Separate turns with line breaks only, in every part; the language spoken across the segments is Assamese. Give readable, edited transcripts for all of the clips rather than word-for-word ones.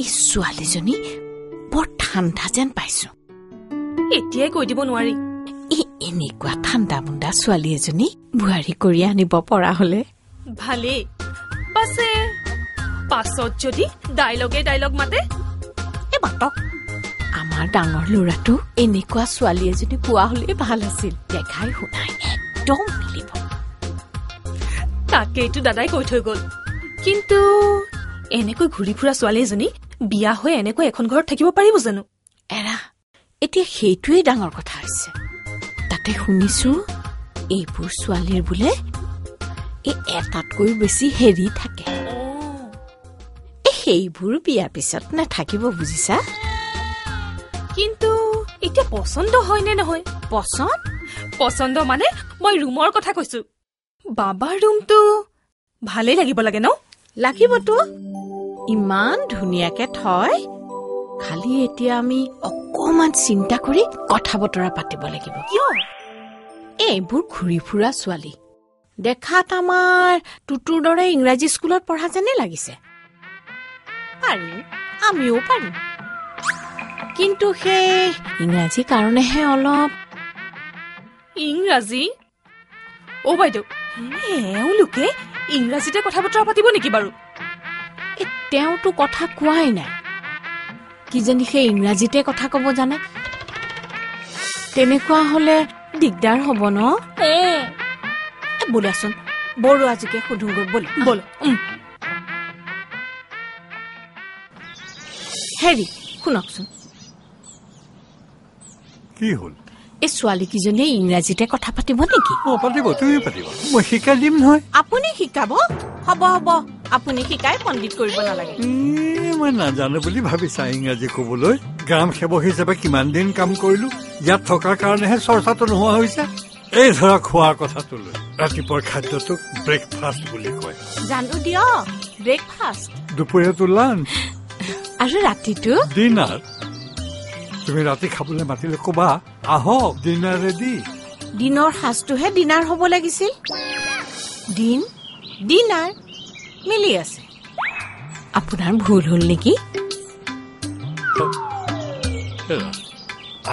এই ছোৱালীজনী বৰ ঠাণ্ডা যেন পাইছো।
এতিয়াই কৈ দিব নোৱাৰি।
এনেকুৱা ঠাণ্ডা মুণ্ডা ছোৱালী এজনী বোৱাৰী কৰি আনিব পৰা হলে
ভালেই। পাছে পাছত যদি ডাইলগ মাতে
মাতক। আমাৰ ডাঙৰ ল'ৰাটো এনেকুৱা ছোৱালী এজনী পোৱা হলে ভাল আছিল। দেখাই শুনাই একদম মিলিব।
তাকেইটো দাদাই কৈ থৈ গল। কিন্তু এনেকৈ ঘূৰি ফুৰা ছোৱালী এজনী বিয়া হৈ এনেকৈ এখন ঘৰত থাকিব পাৰিব জানো?
এৰা, এতিয়া সেইটোৱেই ডাঙৰ কথা হৈছে। তাতে শুনিছো এইবোৰ ছোৱালীৰ বোলে এই এটাতকৈ বেছি হেৰি থাকে। সেইবোৰ বিয়া পিছত নাথাকিব, বুজিছা?
কিন্তু এতিয়া পচন্দ হয় নে নহয়? পচন্দ মানে মই ৰুমৰ কথা কৈছো। বাবাৰ ৰুমটো ভালেই লাগিব লাগে ন?
লাগিবতো, ইমান ধুনীয়াকে থয়। খালি এতিয়া আমি অকমান চিন্তা কৰি কথা বতৰা পাতিব লাগিব।
কিয়?
এইবোৰ ঘূৰি ফুৰা ছোৱালী দেখাত আমাৰ টুটুৰ দৰে ইংৰাজী স্কুলত পঢ়া যেনে লাগিছে। পাৰিম, আমিও পাৰিম। কিন্তু সেই ইংৰাজী কাৰণেহে অলপ।
ইংৰাজী? অ বাইদেউ, এওঁলোকে ইংৰাজীতে কথা বতৰা পাতিব নেকি বাৰু?
তেওঁতো কথা কোৱাই নাই। কিজানি সেই ইংৰাজীতে কথা কব জানে। তেনেকুৱা হলে দিগদাৰ হব ন? বোলাচোন বৰুৱাজীকে সুধোগৈ। বল। হেৰি শুনকচোন,
কি হল?
এই ছোৱালী কিজনীয়ে ইংৰাজীতে কথা পাতিব নেকি?
পাতিব, তুমি পাতিবা, মই শিকাই দিম নহয়।
আপুনি শিকাব? হব, আপুনি শিকাই পণ্ডিত কৰিব নালাগে।
মই নাজানো বুলি ভাবিছা ইংৰাজী কবলৈ? গ্ৰাম সেৱক হিচাপে কিমান দিন কাম কৰিলো। ইয়াত থকাৰ কাৰণেহে চৰ্চাটো নোহোৱা হৈছে। এই ধৰা খোৱাৰ কথাটো লৈ ৰাতিপুৱাৰ খাদ্যটোক ব্ৰেকফাষ্ট বুলি কয়।
জানো দিয়ক, ব্ৰেকফাষ্ট।
দুপৰীয়াটো লাঞ্চ
আৰু ৰাতিটো
ডিনাৰ। তুমি ৰাতি খাবলৈ মাতিলে কবা আহক ডিনাৰ ৰেডি।
দিনৰ সাজটোহে ডিনাৰ হব লাগিছিল। ডিনাৰ মিলি আছে। আপোনাৰ ভুল হল নেকি?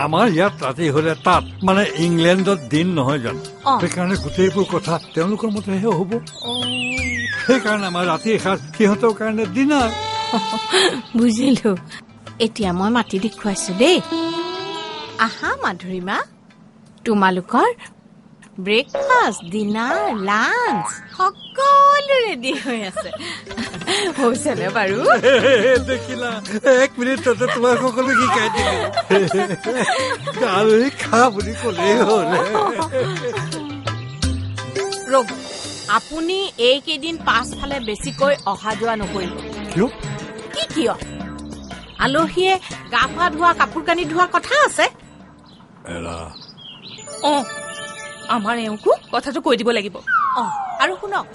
আমাৰ ইয়াত ৰাতি হলে তাত মানে ইংলেণ্ডত দিন নহয় জানো? সেইকাৰণে গোটেইবোৰ কথা তেওঁলোকৰ মতেহে হব। সেইকাৰণে আমাৰ ৰাতিৰ সাজ সিহঁতৰ কাৰণে ডিনাৰ।
বুজিলো। এতিয়া মই মাতি দেখুৱাইছো দেই। আহা মাধুৰীমা, তোমালোকৰ ব্ৰেকফাষ্ট, ডিনাৰ, লাঞ্চ সকলো ৰেডি হৈ আছে। হৈছেনে বাৰু?
দেখিলা, 1 মিনিটতে তোমাক সকলো শিকাই দিলো। আৰু খা বুলি কলেই হল।
ৰব, আপুনি এইকেইদিন পাছফালে বেছিকৈ অহা যোৱা নকৰিব।
কিয়?
কিয়? আলহীয়ে গা পা ধোৱা, কাপোৰ কানি ধোৱা কথা আছে।
আমাৰ এওঁকো কথাটো কৈ দিব লাগিব।
আৰু শুনক,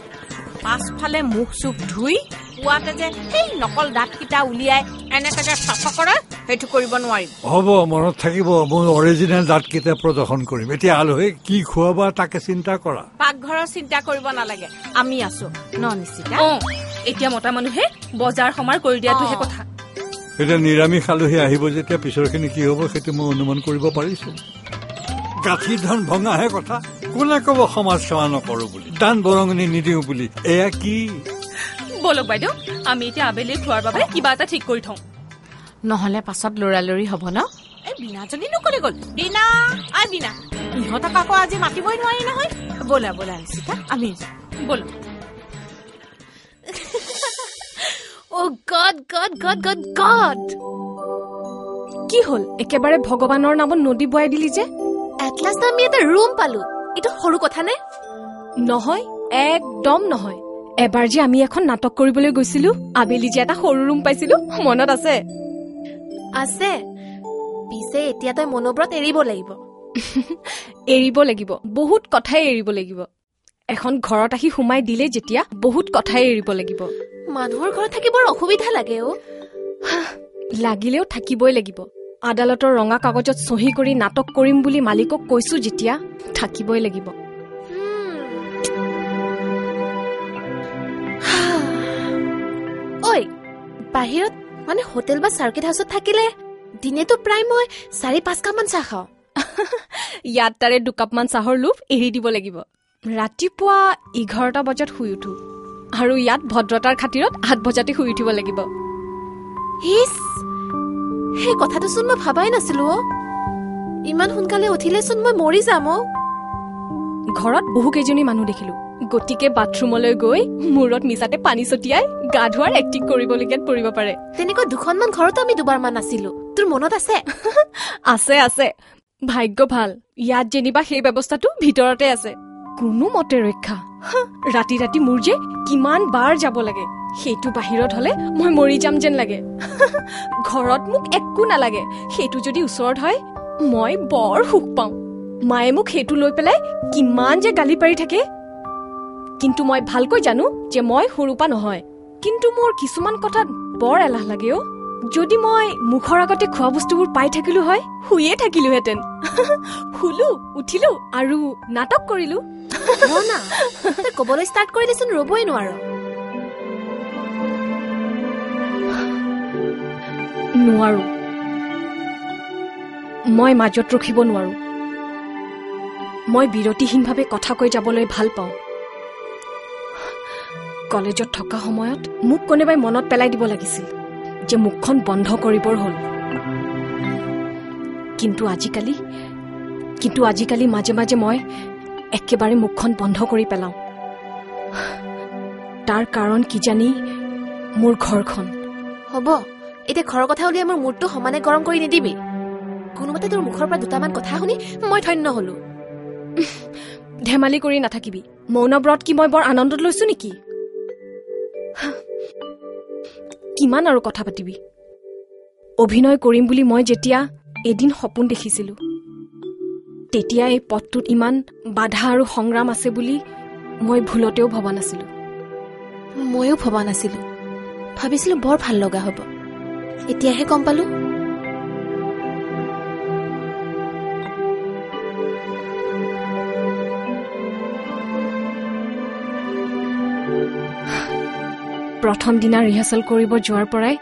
পাছফালে মুখ চুখ ধুই পুৱাতে যে সেই নকল দাঁতকেইটা উলিয়াই এনেকে চাফা কৰে, সেইটো কৰিব নোৱাৰিম।
হ'ব, মনত থাকিব। মই অৰিজিনেল দাঁতকেইটা প্ৰদৰ্শন কৰিম। এতিয়া আলহীক কি খুৱাবা তাকে চিন্তা কৰা।
পাকঘৰৰ চিন্তা কৰিব নালাগে, আমি আছো ন নিশ্চিতা?
এতিয়া মতা মানুহে বজাৰ সমাৰ কৰি দিয়াটোহে কথা।
এতিয়া নিৰামিষ আলহী আহিব যেতিয়া পিছৰখিনি কি হব সেইটো মই অনুমান কৰিব পাৰিছো। গাঁঠি ধন ভঙাহে কথা। কোনে কব সমাজ সেৱা নকৰো বুলি, দান বৰঙণি নিদিওঁ বুলি? এয়া কি?
বলক বাইদেউ, আমি এতিয়া আবেলি খোৱাৰ বাবে কিবা এটা ঠিক কৰি থওঁ।
নহলে পাছত লৰালৰি হব ন? এই বিনাজনী নকলে গল। বিনা, ইহঁতক আকৌ আজি মাতিবই নোৱাৰি নহয়। বলা নিশ্চিতা, আমি
বলো।
Oh God, God, God, God, God! কি হল? একেবাৰে ভগৱানৰ নামত নদী বয়াই দিলি যে?
এটলাষ্ট আমি এটা ৰুম পালো, এইটো সৰু কথা নে?
নহয়, একদম নহয়। এবাৰ যে আমি এখন নাটক কৰিবলৈ গৈছিলো, আবেলি যে এটা সৰু ৰুম পাইছিলো, মনত আছে?
আছে। পিছে এতিয়া তই মনোব্ৰত এৰিব লাগিব।
এৰিব লাগিব, বহুত কথাই এৰিব লাগিব। এখন ঘৰত আহি সোমাই দিলে যেতিয়া বহুত কথাই এৰিব লাগিব।
মানুহৰ ঘৰত থাকিবৰ অসুবিধা লাগে অ।
লাগিলেও থাকিবই লাগিব। আদালতৰ ৰঙা কাগজত চহী কৰি নাটক কৰিম বুলি মালিকক কৈছো যেতিয়া, থাকিবই লাগিব।
ঐ, বাহিৰত মানে হোটেল বা চাৰ্কিট হাউচত থাকিলে দিনেতো প্ৰায় মই 4-5 কাপমান চাহ খাওঁ।
ইয়াত তাৰে 2 কাপমান চাহৰ লোভ এৰি দিব লাগিব। ৰাতিপুৱা 11টা বজাত শুই উঠো আৰু ইয়াত ভদ্ৰতাৰ খাতিৰত 8 বজাতে শুই উঠিব লাগিব।
হিচ, সেই কথাটো চোন মই ভাবাই নাছিলো। ইমান সোনকালে উঠিলেচোন মই মৰি যাম।
ঘৰত বহু কেইজনী মানুহ দেখিলো, গতিকে বাথৰুমলৈ গৈ মূৰত মিছাতে পানী ছটিয়াই গা ধোৱাৰ এক্টিং কৰিবলগীয়াত পৰিব পাৰে।
তেনেকৈ 2খনমান ঘৰতো আমি 2বাৰমান আছিলো। তোৰ মনত আছে?
আছে আছে, ভাগ্য ভাল। ইয়াত যেনিবা সেই ব্যৱস্থাটো ভিতৰতে আছে। কোনো মতে ৰক্ষা। ৰাতি ৰাতি মোৰ যে কিমান বাৰ যাব লাগে, সেইটো বাহিৰত হলে মই মৰি যাম যেন লাগে। ঘৰত মোক একো নালাগে, সেইটো যদি ওচৰত হয় মই বৰ সুখ পাওঁ। মায়ে মোক সেইটো লৈ পেলাই কিমান যে গালি পাৰি থাকে। কিন্তু মই ভালকৈ জানো যে মই সৰুপা নহয়। কিন্তু মোৰ কিছুমান কথাত বৰ এলাহ লাগে। যদি মই মুখৰ আগতে খোৱা বস্তুবোৰ পাই থাকিলো হয়, শুয়ে থাকিলোহেঁতেন। শুলো, উঠিলো আৰু নাটক কৰিলো।
না, তই কবলৈ ষ্টাৰ্ট কৰিলেচোন ৰবই নোৱাৰো।
নোৱাৰো, মই মাজত ৰখিব নোৱাৰো। মই বিৰতিহীনভাৱে কথা কৈ যাবলৈ ভাল পাওঁ। কলেজত থকা সময়ত মোক কোনোবাই মনত পেলাই দিব লাগিছিল যে মুখখন বন্ধ কৰিবৰ হ'ল। কিন্তু আজিকালি মাজে মাজে মই একেবাৰে মুখখন বন্ধ কৰি পেলাওঁ। তাৰ কাৰণ কিজানি মোৰ ঘৰখন।
হ'ব, এতিয়া ঘৰৰ কথা উলিয়াই মোৰ মূৰটো সমানে গৰম কৰি নিদিবি। কোনোমতে তোৰ মুখৰ পৰা 2টামান কথা শুনি মই ধন্য হলো।
ধেমালি কৰি নাথাকিবি। মৌনব্ৰত কি মই বৰ আনন্দত লৈছো নেকি? কিমান আৰু কথা পাতিবি? অভিনয় কৰিম বুলি মই যেতিয়া এদিন সপোন দেখিছিলো, তেতিয়া এই পথটোত ইমান বাধা আৰু সংগ্ৰাম আছে বুলি মই ভুলতেও ভবা নাছিলো।
ময়ো ভবা নাছিলো, ভাবিছিলো বৰ ভাল লগা হব। এতিয়াহে গম পালো।
প্ৰথম দিনা ৰিহাৰ্চেল কৰিব যোৱাৰ পৰাই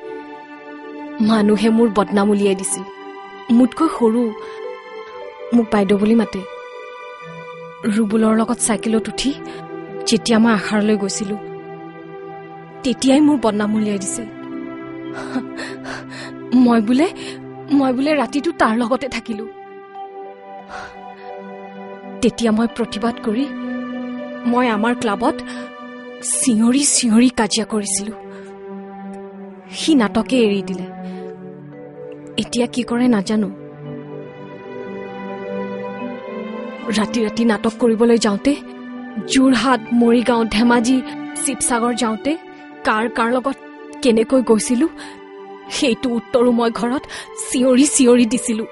মানুহে মোৰ বদনাম উলিয়াই দিছিল। মোতকৈ সৰু মোক বাইদেউ বুলি মাতে। ৰুবুলৰ লগত চাইকেলত উঠি যেতিয়া মই আখাৰলৈ গৈছিলো, তেতিয়াই মোৰ বদনাম উলিয়াই দিছিল। মই বোলে ৰাতিটো তাৰ লগতে থাকিলো। তেতিয়া মই প্ৰতিবাদ কৰি মই আমাৰ ক্লাবত চিঞৰি চিঞৰি কাজিয়া কৰিছিলো। সি নাটকে এৰি দিলে। এতিয়া কি কৰে নাজানো। ৰাতি ৰাতি নাটক কৰিবলৈ যাওঁতে, যোৰহাট, মৰিগাঁও, ধেমাজি, শিৱসাগৰ যাওঁতে কাৰ কাৰ লগত কেনেকৈ গৈছিলো সেইটো উত্তৰো মই ঘৰত চিঞৰি চিঞৰি দিছিলো।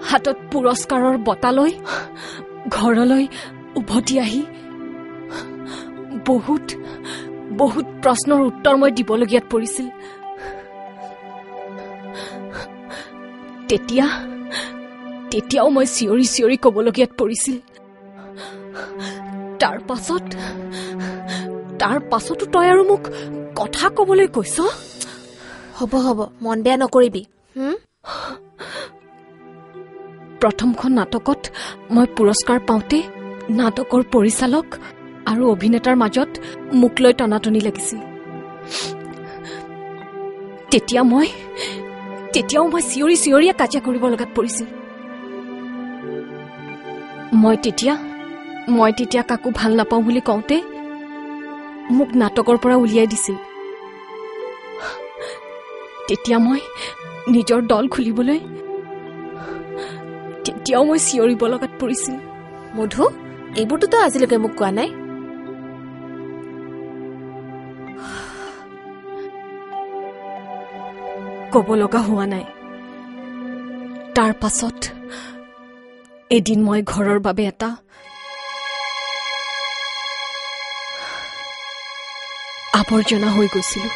হাতত পুৰস্কাৰৰ বঁটা লৈ ঘৰলৈ উভতি আহি বহুত বহুত প্ৰশ্নৰ উত্তৰ মই দিবলগীয়াত পৰিছিল। তেতিয়াও মই চিঞৰি চিঞৰি কবলগীয়াত পৰিছিল। তাৰ পাছতো তই আৰু মোক কথা কবলৈ কৈছ?
হ'ব, মন বেয়া নকৰিবি।
প্ৰথমখন নাটকত মই পুৰস্কাৰ পাওঁতে নাটকৰ পৰিচালক আৰু অভিনেতাৰ মাজত মোক লৈ টনাটনি লাগিছিল। তেতিয়াও মই চিঞৰি চিঞৰিয়ে কাজিয়া কৰিব লগাত পৰিছিল। মই তেতিয়া কাকো ভাল নাপাওঁ বুলি কওঁতে মোক নাটকৰ পৰা উলিয়াই দিছিল। তেতিয়া মই নিজৰ দল খুলিবলৈ তেতিয়াও মই চিঞৰিব লগাত পৰিছিল।
মধু, এইবোৰতো তই আজিলৈকে মোক কোৱা নাই।
কব লগা হোৱা নাই। তাৰ পাছত এদিন মই ঘৰৰ বাবে এটা আৱৰ্জনা হৈ গৈছিলো।